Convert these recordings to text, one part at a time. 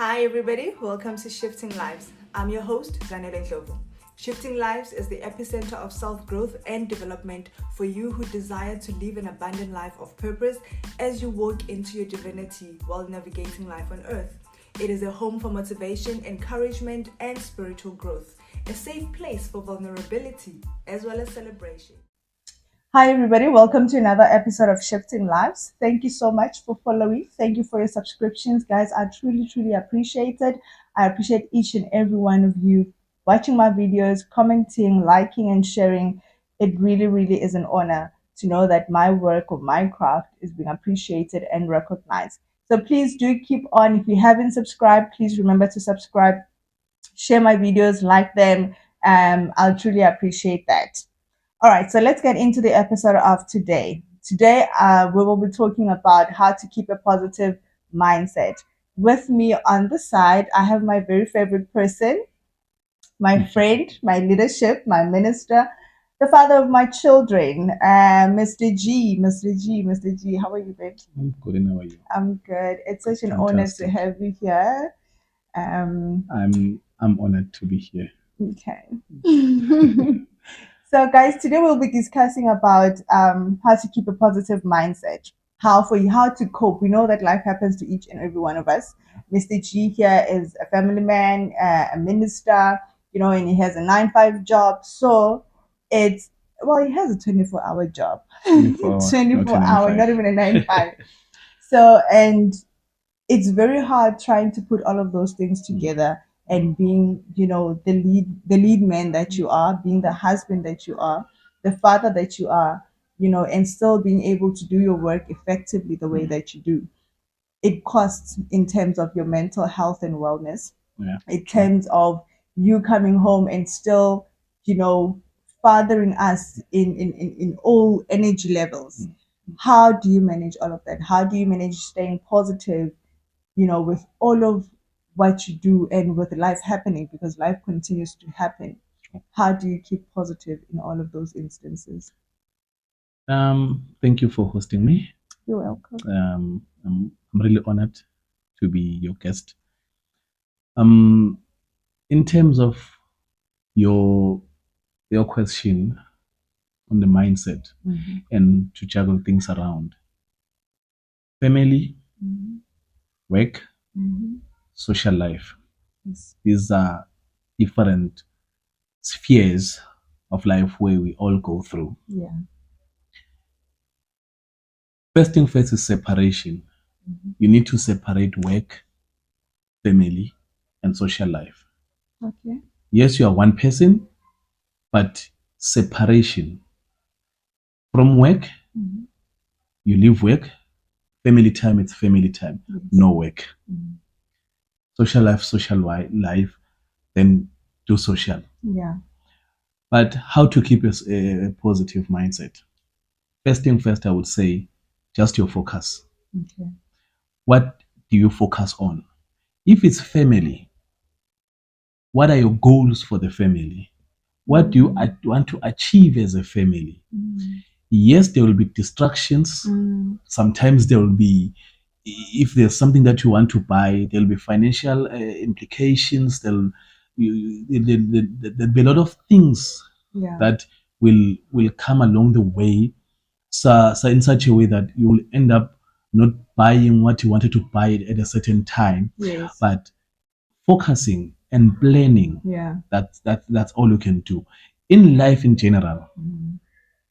Hi everybody, welcome to Shifting Lives. I'm your host, Goodman Ndlovu. Shifting Lives is the epicenter of self-growth and development for you who desire to live an abundant life of purpose as you walk into your divinity while navigating life on earth. It is a home for motivation, encouragement, and spiritual growth. A safe place for vulnerability as well as celebration. Hi, everybody. Welcome to another episode of Shifting Lives. Thank you so much for following. Thank you for your subscriptions, guys. I truly appreciate it. I appreciate each and every one of you watching my videos, commenting, liking, and sharing. It really is an honor to know that my work or my craft is being appreciated and recognized. So please do keep on. If you haven't subscribed, please remember to subscribe, share my videos, like them. I'll truly appreciate that. All right, so let's get into the episode of today. Today, we will be talking about how to keep a positive mindset. With me on the side, I have my very favorite person, my friend, my leadership, my minister, the father of my children, Mr. G. Mr. G, how are you, babe? I'm good, and how are you? I'm good. It's such an honor to have you here. I'm honored to be here. Okay. So, guys, today we'll be discussing about how to keep a positive mindset, how to cope. We know that life happens to each and every one of us. Mr. G here is a family man, a minister, and he has a 9-5 job. So it's he has a 24-hour job, 24 hour, not even a 9-5. So it's very hard trying to put all of those things together and being the lead man that you are, being the husband that you are, the father that you are, and still being able to do your work effectively the way that you do. It costs in terms of your mental health and wellness, in terms of you coming home and still fathering us in all energy levels. How do you manage all of that? How do you manage staying positive, with all of what you do and with life happening, because life continues to happen? How do you keep positive in all of those instances? Thank you for hosting me. You're welcome. I'm really honored to be your guest. In terms of your question on the mindset and to juggle things around, family, work, social life. Yes. These are different spheres of life where we all go through. Yeah. First thing first is separation. You need to separate work, family, and social life. Okay. Yes, you are one person, but separation. From work, you leave work. Family time, it's family time. Yes. No work. Social life, then do social. Yeah. But how to keep a positive mindset? First thing first, I would say, just your focus. Okay. What do you focus on? If it's family, what are your goals for the family? What do you want to achieve as a family? Yes, there will be distractions. Sometimes there will be, if there's something that you want to buy, there'll be financial implications. There'll be a lot of things that will come along the way, so in such a way that you will end up not buying what you wanted to buy at a certain time. Yes. But focusing and planning, Yeah. that's all you can do in life in general.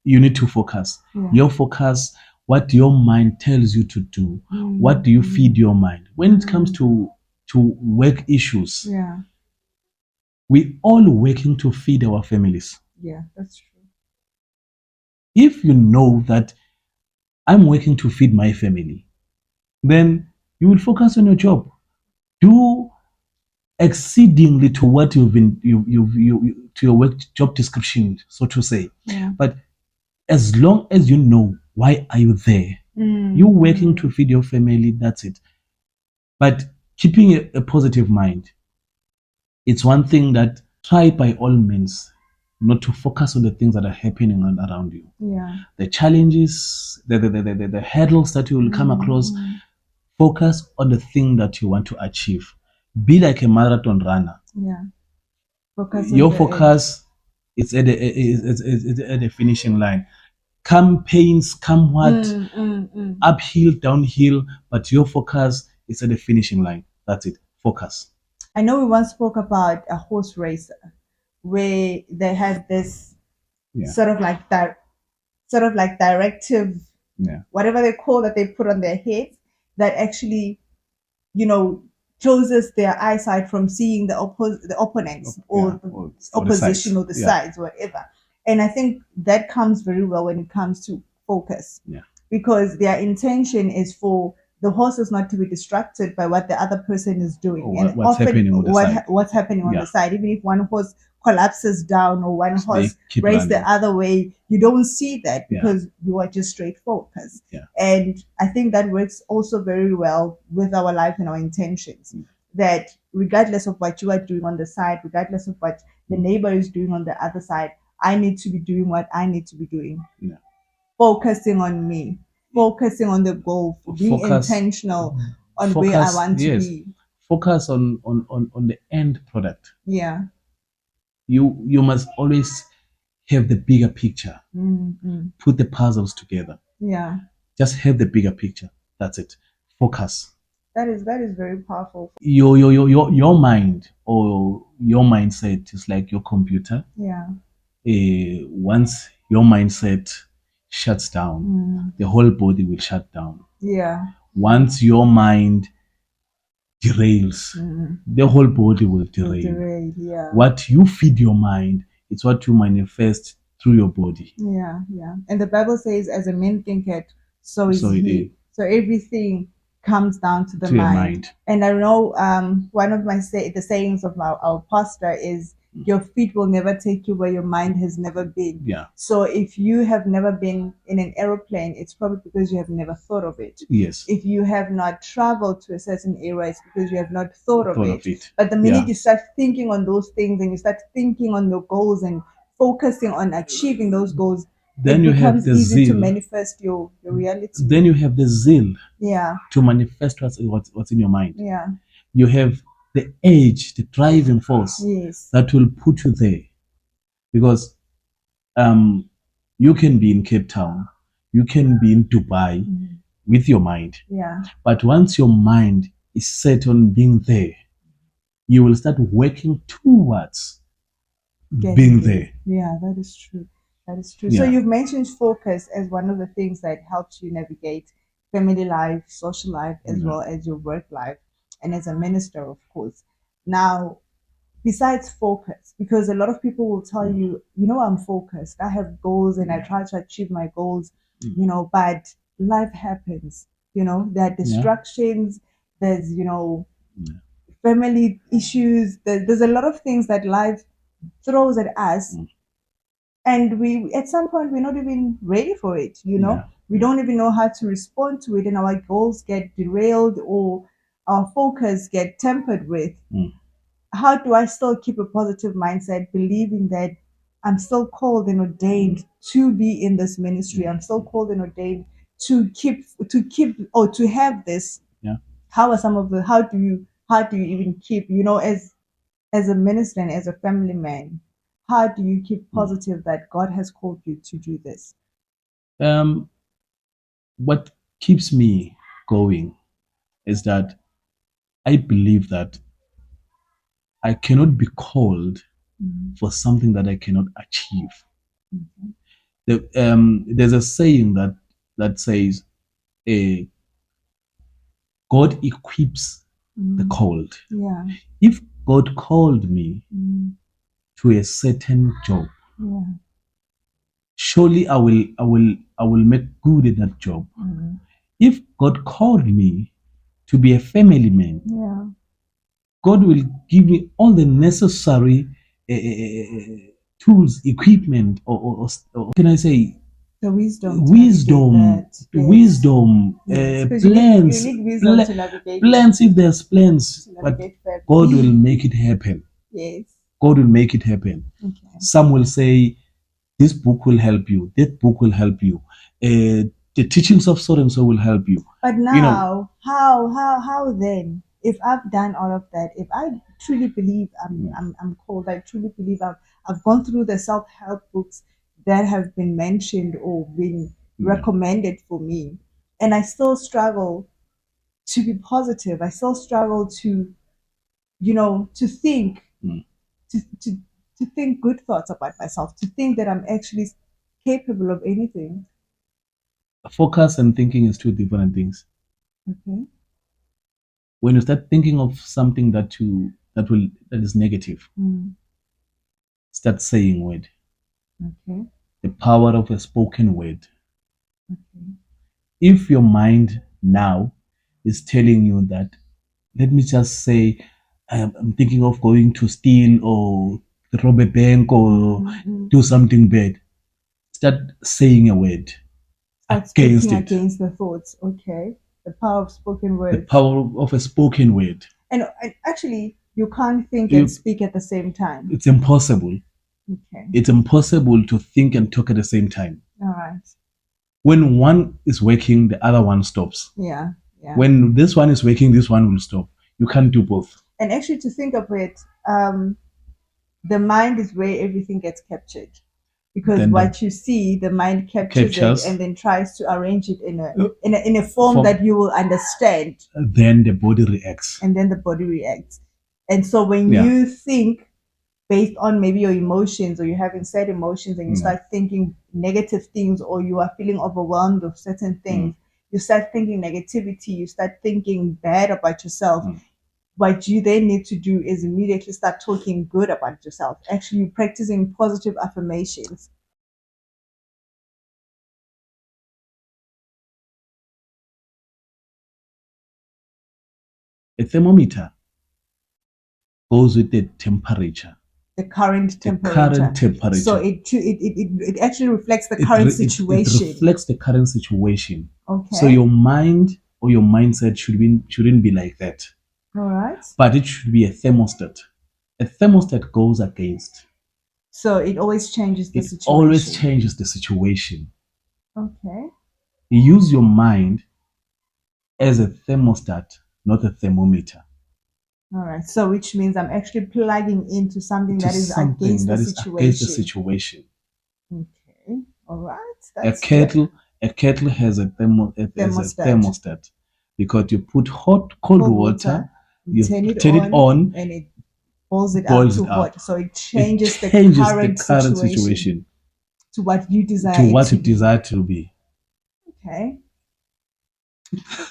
You need to focus. Your focus, what your mind tells you to do. What do you feed your mind when it comes to work issues? Yeah. We all working to feed our families. Yeah, that's true. If you know that I'm working to feed my family, then you will focus on your job. Do exceedingly to what you've been you to your work job description, so to say. Yeah. But as long as you know why are you there, you working to feed your family, that's it. But keeping a positive mind, it's one thing that try by all means not to focus on the things that are happening around you. Yeah. The challenges, the hurdles that you will come across. Focus on the thing that you want to achieve. Be like a marathon runner. Yeah. Focus on Your the focus is at it's at the finishing line. Come pains, come what, uphill, downhill, but your focus is at the finishing line. That's it. Focus. I know we once spoke about a horse racer where they have this Yeah. sort of like that, sort of like directive, Yeah. whatever they call that they put on their heads that actually, you know, closes their eyesight from seeing the opponents or the or opposition or the Yeah. sides, whatever. And I think that comes very well when it comes to focus, Yeah. because their intention is for the horses not to be distracted by what the other person is doing, Or and what's often happening on the side. what's happening on Yeah. the side. Even if one horse collapses down or one horse keep races the running. other way, you don't see that Yeah. because you are just straight focused. Yeah. And I think that works also very well with our life and our intentions. That regardless of what you are doing on the side, regardless of what the neighbor is doing on the other side, I need to be doing what I need to be doing. Yeah. Focusing on me, focusing on the goal, being intentional on where I want to be. Focus on the end product. Yeah. You must always have the bigger picture. Put the puzzles together. Yeah. Just have the bigger picture. That's it. Focus. That is very powerful. Your mind or your mindset is like your computer. Yeah. Once your mindset shuts down, the whole body will shut down. Yeah. Once your mind derails, the whole body will derail. Yeah. What you feed your mind, it's what you manifest through your body. Yeah, yeah. And the Bible says, as a man thinketh, so is he. So everything comes down to the mind. And I know one of the sayings of our pastor is, your feet will never take you where your mind has never been. Yeah. So if you have never been in an aeroplane, it's probably because you have never thought of it. Yes. If you have not traveled to a certain area, it's because you have not thought of it. But the minute you start thinking on those things and you start thinking on your goals and focusing on achieving those goals, then it becomes easy to manifest your reality. Then you have the zeal. Yeah. To manifest what's in your mind. Yeah. You have the edge, the driving force. Yes. That will put you there. Because you can be in Cape Town, you can be in Dubai with your mind. Yeah. But once your mind is set on being there, you will start working towards being there. Yeah, that is true. That is true. Yeah. So you've mentioned focus as one of the things that helps you navigate family life, social life, as well as your work life, and as a minister, of course. Now, besides focus, because a lot of people will tell you, I'm focused, I have goals and I try to achieve my goals, but life happens, there are distractions, there's, family issues, there's a lot of things that life throws at us. And we, at some point, we're not even ready for it, we don't even know how to respond to it, and our goals get derailed or our focus get tempered with. How do I still keep a positive mindset, believing that I'm still called and ordained to be in this ministry? I'm still called and ordained to keep or to have this. Yeah. How do you even keep, as a minister and as a family man, how do you keep positive that God has called you to do this? What keeps me going is that I believe that I cannot be called for something that I cannot achieve. There's a saying that says, God equips the called. Yeah. If God called me to a certain job, surely I will make good in that job. If God called me to be a family man, God will give me all the necessary tools, equipment, or can I say, the wisdom, plans, you need wisdom to navigate plans. If there's plans, but God will make it happen. Yes, God will make it happen. Okay. Some will say, this book will help you, that book will help you, the teachings of so and so will help you. But now, how then? if I've done all of that, if I truly believe I'm called, I truly believe I've gone through the self-help books that have been mentioned or been recommended for me, and I still struggle to be positive. I still struggle to, to think, to, to, to think good thoughts about myself, to think that I'm actually capable of anything. Focus and thinking is two different things. Okay. When you start thinking of something that is negative, start saying word. Okay. The power of a spoken word. Okay. If your mind now is telling you that, let me just say, I'm thinking of going to steal or rob a bank or do something bad, start saying a word Start against speaking it. against the thoughts. Okay. The power of spoken The words. power of a spoken word. And actually, you can't think and speak at the same time. It's impossible. Okay. It's impossible to think and talk at the same time. All right. When one is working, the other one stops. Yeah. Yeah. When this one is working, this one will stop. You can't do both. And actually, to think of it, the mind is where everything gets captured. Because Then what you see, the mind captures it and then tries to arrange it in a form that you will understand. Then the body reacts. And then the body reacts. And so when you think based on maybe your emotions, or you're having sad emotions and you start thinking negative things, or you are feeling overwhelmed with certain things, you start thinking negativity, you start thinking bad about yourself. What you then need to do is immediately start talking good about yourself, actually practicing positive affirmations. A thermometer goes with the temperature. The current temperature. So it actually reflects the current situation. It reflects the current situation. Okay. So your mind or your mindset shouldn't be like that. All right. But it should be a thermostat. A thermostat goes against. So it always changes the situation. It always changes the situation. Okay. Use your mind as a thermostat, not a thermometer. All right. So which means I'm actually plugging into something that is against the situation. Okay. All right. That's good. A kettle has a thermostat because you put cold water, you turn it on, and it boils it up to hot. So it changes the current situation to what you desire it to be. Okay.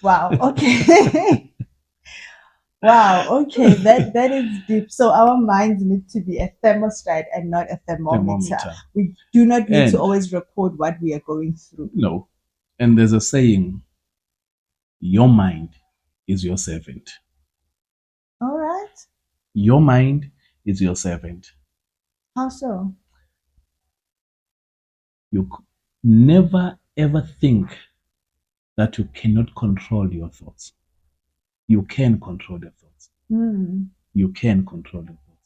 Wow. Okay. Wow. Okay. That is deep. So our minds need to be a thermostat and not a thermometer. We do not need to always record what we are going through. No. And there's a saying, your mind is your servant. All right. Your mind is your servant. How so? You never ever think that you cannot control your thoughts. You can control your thoughts. You can control your thoughts.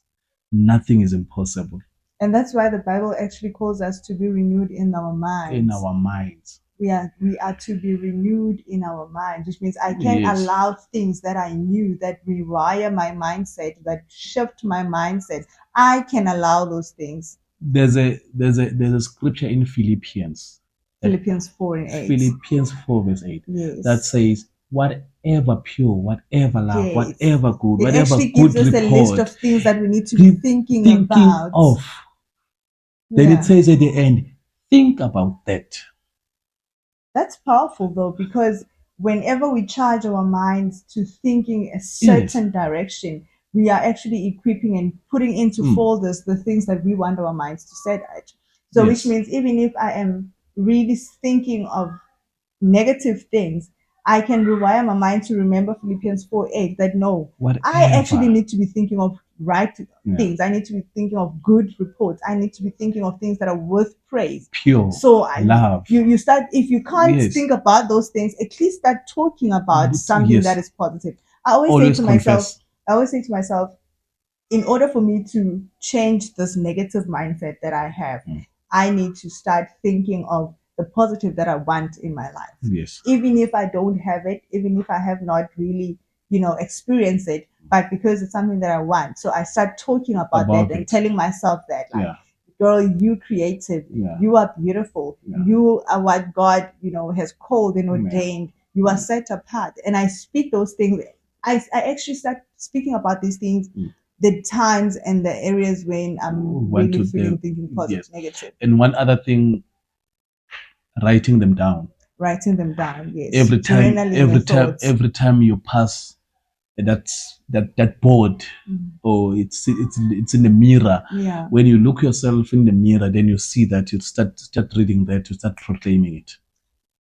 Nothing is impossible. And that's why the Bible actually calls us to be renewed in our minds. In our minds. We are to be renewed in our minds, which means I can allow things that I knew that rewire my mindset, that shift my mindset. I can allow those things. There's a scripture in Philippians 4 and 8. Philippians 4 verse 8. Yes. That says, whatever pure, whatever love, whatever good, whatever good report. It actually gives us a list of things that we need to be thinking about. Of. Then it says at the end, think about that. That's powerful though, because whenever we charge our minds to thinking a certain direction, we are actually equipping and putting into folders the things that we want our minds to set at. So which means even if I am really thinking of negative things, I can rewire my mind to remember Philippians 4:8 that no, I actually need to be thinking of right things. I need to be thinking of good reports. I need to be thinking of things that are worth praise. Pure. So love. You start, if you can't think about those things, at least start talking about something that is positive. I always say to myself, in order for me to change this negative mindset that I have, I need to start thinking of the positive that I want in my life. Yes. Even if I don't have it, even if I have not really, experience it, but because it's something that I want. So I start talking about that and telling myself that, like, girl, you creative, you are beautiful, you are what God, has called and ordained. You are set apart. And I speak those things. I actually start speaking about these things the times and the areas when I'm really feeling thinking positive, negative. And one other thing, writing them down. Writing them down, yes. Every time you pass that board, or it's in the mirror. Yeah. When you look yourself in the mirror, then you see that, you start reading that, you start proclaiming it.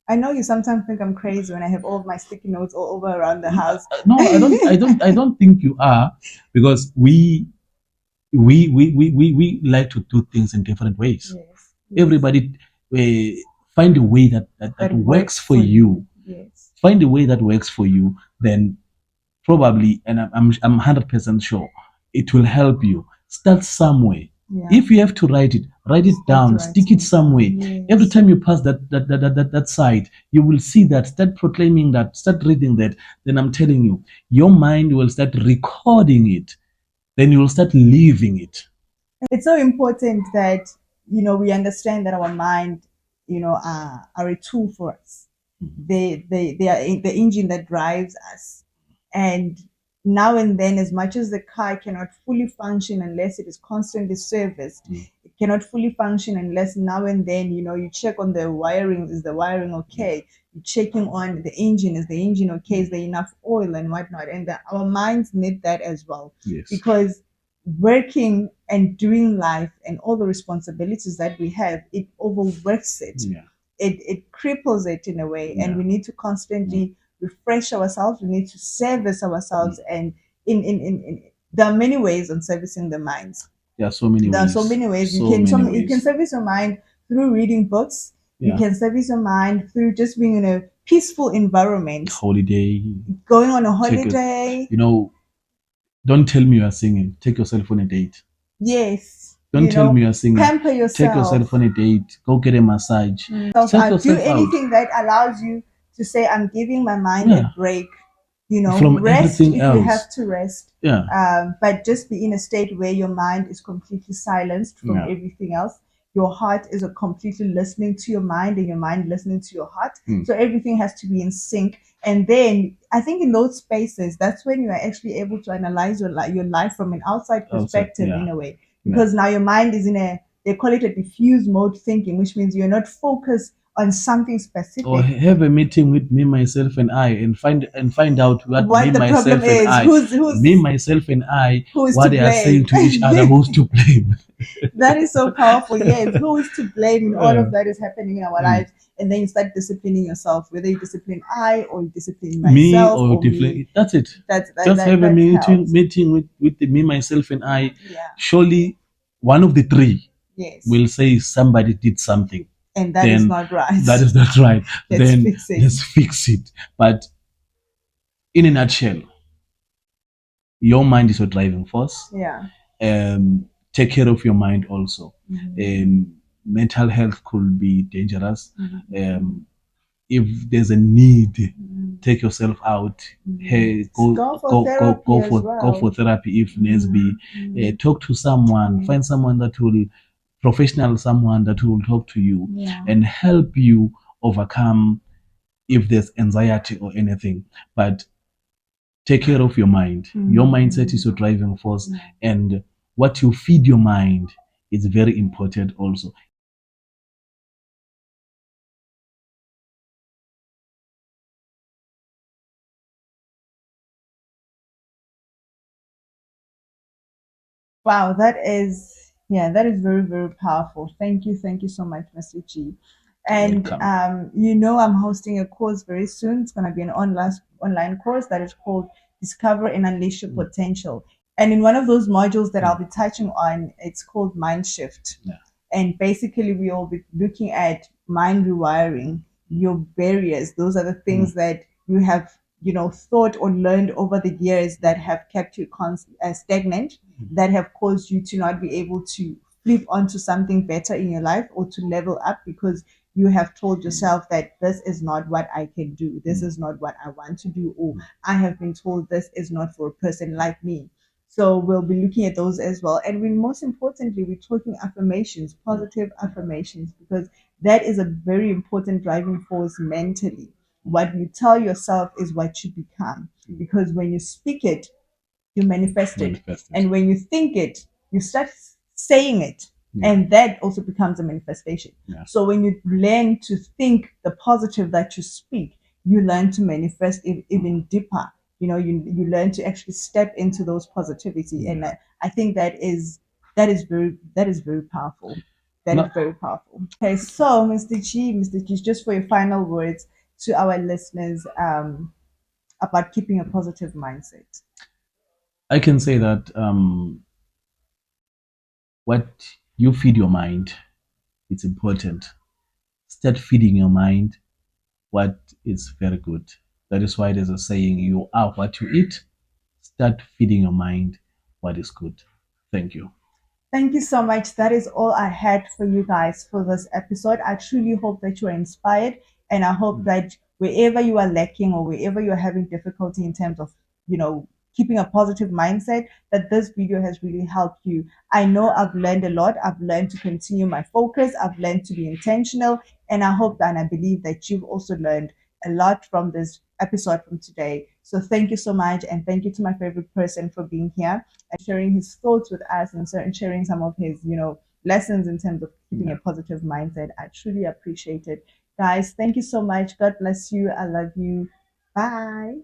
I know you sometimes think I'm crazy when I have all of my sticky notes all over around the house. No, I don't think you are, because we like to do things in different ways. Yes. Everybody find a way that works for you. Yes. Find a way that works for you, then probably, and I'm 100% sure it will help you. Start somewhere. Yeah. If you have to write it down, stick it somewhere. Yes. Every time you pass that side, you will see that. Start proclaiming that, start reading that. Then I'm telling you, your mind will start recording it. Then you will start living it. It's so important that we understand that our mind, are a tool for us. They are the engine that drives us. And now and then, as much as the car cannot fully function unless it is constantly serviced, it cannot fully function unless now and then, you check on the wiring. Is the wiring okay? You're checking on the engine. Is the engine okay? Is there enough oil and whatnot? And our minds need that as well. Yes. Because working and doing life and all the responsibilities that we have, it overworks it. Yeah. It cripples it in a way. And we need to constantly refresh ourselves. We need to service ourselves. And in there are many ways on servicing the minds. There are so many ways. You can service your mind through reading books. You can service your mind through just being in a peaceful environment. Going on a holiday. Don't tell me you are singing. Take yourself on a date. Yes. Don't tell me you're singing. Pamper yourself. Take yourself on a date. Go get a massage. Do anything that allows you to say, I'm giving my mind a break. From rest everything if else. you have to rest. Yeah. But just be in a state where your mind is completely silenced from everything else. Your heart is completely listening to your mind, and your mind listening to your heart. So everything has to be in sync. And then I think in those spaces, that's when you are actually able to analyze your life from an outside perspective in a way. Because now your mind is they call it a diffuse mode thinking, which means you're not focused on something specific. Or have a meeting with me, myself, and I, and find out what me, the myself, problem and is. I, who's me, myself, and I, what they are saying to each other, who's to blame. That is so powerful. Yes, who is to blame in all of that is happening in our lives? And then you start disciplining yourself, whether you discipline I or you discipline myself. Me or discipline. That's it. Just have a meeting with me, myself, and I. Yeah. Surely one of the three will say somebody did something. And that is not right. That is not right. Let's fix it. But in a nutshell, your mind is your driving force. Yeah. Take care of your mind also. Mental health could be dangerous. If there's a need, take yourself out. Hey, go for therapy if needs be. Talk to someone. Find someone that will someone that will talk to you and help you overcome if there's anxiety or anything. But take care of your mind. Your mindset is your driving force, and what you feed your mind is very important also. Wow, that is very, very powerful. Thank you so much, Mr. G. And I'm hosting a course very soon. It's going to be an online course that is called Discover and Unleash Your Potential. And in one of those modules that I'll be touching on, it's called Mind Shift. And basically, we will be looking at mind rewiring, your barriers. Those are the things that you have, thought or learned over the years that have kept you stagnant, that have caused you to not be able to flip onto something better in your life or to level up because you have told yourself that this is not what I can do, this is not what I want to do, or I have been told this is not for a person like me. So we'll be looking at those as well. And we most importantly, we're talking affirmations, positive affirmations, because that is a very important driving force mentally. What you tell yourself is what you become. Because when you speak it, you manifest it. And when you think it, you start saying it. Yeah. And that also becomes a manifestation. Yeah. So when you learn to think the positive that you speak, you learn to manifest it even deeper. You learn to actually step into those positivity. And I think that is very powerful. That is very powerful. Okay, so Mr. G, just for your final words to our listeners about keeping a positive mindset. I can say that what you feed your mind, it's important. Start feeding your mind what is very good. That is why there's a saying, you are what you eat. Start feeding your mind what is good. Thank you. Thank you so much. That is all I had for you guys for this episode. I truly hope that you are inspired, and I hope that wherever you are lacking or wherever you are having difficulty in terms of, keeping a positive mindset, that this video has really helped you. I know I've learned a lot. I've learned to continue my focus. I've learned to be intentional, and I hope and I believe that you've also learned a lot from this episode from today. So thank you so much, and thank you to my favorite person for being here and sharing his thoughts with us and sharing some of his, lessons in terms of keeping a positive mindset. I truly appreciate it. Guys, thank you so much. God bless you. I love you. Bye.